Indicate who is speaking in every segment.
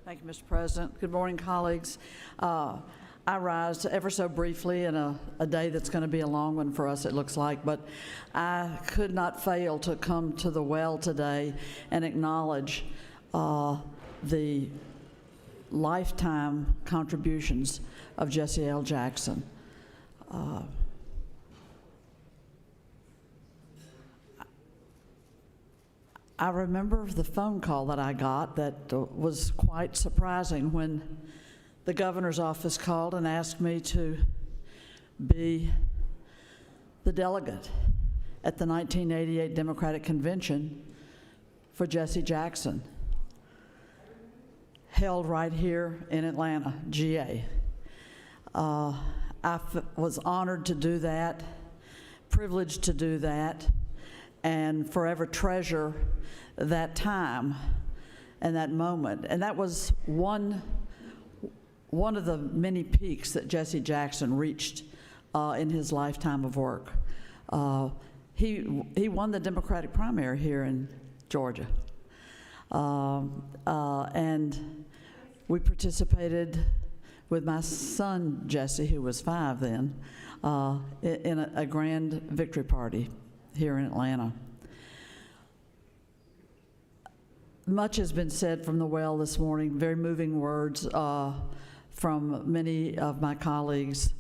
Speaker 1: Thank you, Mr. President. Good morning, colleagues. I rise ever so briefly in a day that's going to be a long one for us, it looks like, but I could not fail to come to the well today and acknowledge the lifetime contributions of Jesse L. Jackson. I remember the phone call that I got that was quite surprising when the governor's office called and asked me to be the delegate at the 1988 Democratic Convention for Jesse Jackson, held right here in Atlanta, GA. I was honored to do that, privileged to do that, and forever treasure that time and that moment. And that was one of the many peaks that Jesse Jackson reached in his lifetime of work. He won the Democratic primary here in Georgia. And we participated with my son, Jesse, who was 5 then, in a grand victory party here in Atlanta. Much has been said from the well this morning, very moving words from many of my colleagues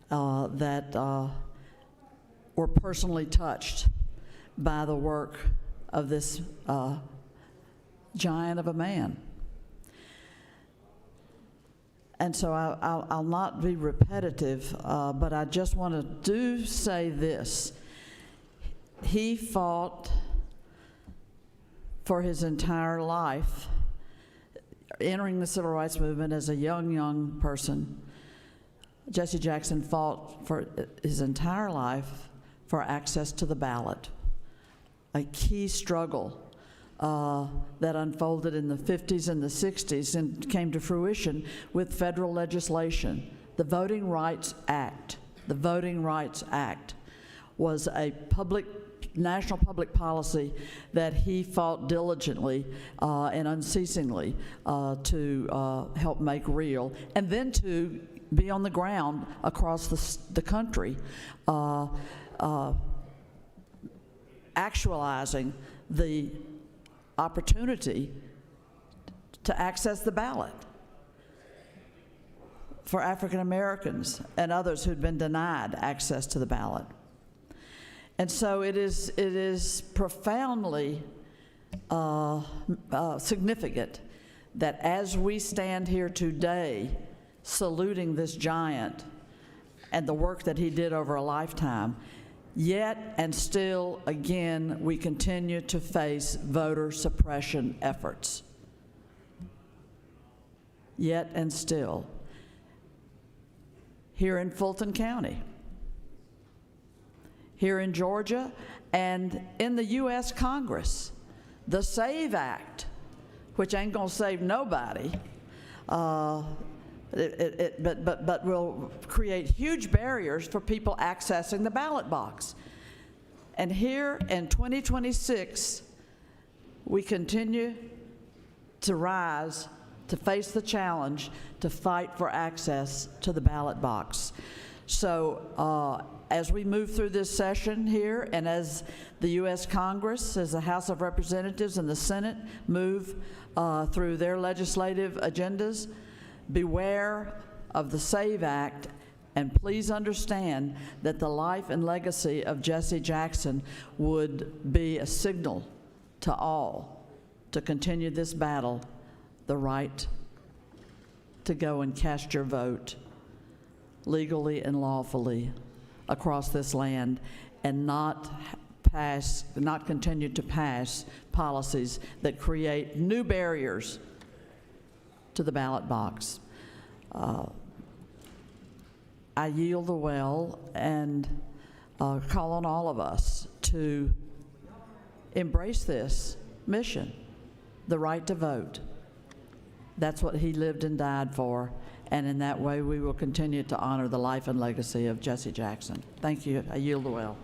Speaker 1: that were personally touched by the work of this giant of a man. And so I'll not be repetitive, but I just want to say this. He fought for his entire life, entering the civil rights movement as a young person. Jesse Jackson fought for his entire life for access to the ballot, a key struggle that unfolded in the 50s and the 60s and came to fruition with federal legislation. The Voting Rights Act. The Voting Rights Act was a national public policy that he fought diligently and unceasingly to help make real, and then to be on the ground across the country, actualizing the opportunity to access the ballot for African Americans and others who'd been denied access to the ballot. And so it is profoundly significant that as we stand here today saluting this giant and the work that he did over a lifetime, yet and still again we continue to face voter suppression efforts. Yet and still. Here in Fulton County, here in Georgia, and in the U.S. Congress. The SAVE Act, which ain't gonna save nobody, but will create huge barriers for people accessing the ballot box. And here in 2026, we continue to rise, to face the challenge, to fight for access to the ballot box. So as we move through this session here, and as the U.S. Congress, as the House of Representatives and the Senate move through their legislative agendas, beware of the SAVE Act, and please understand that the life and legacy of Jesse Jackson would be a signal to all to continue this battle, the right to go and cast your vote legally and lawfully across this land, and not continue to pass policies that create new barriers to the ballot box. I yield the well and call on all of us to embrace this mission, the right to vote. That's what he lived and died for. And in that way, we will continue to honor the life and legacy of Jesse Jackson. Thank you. I yield the well.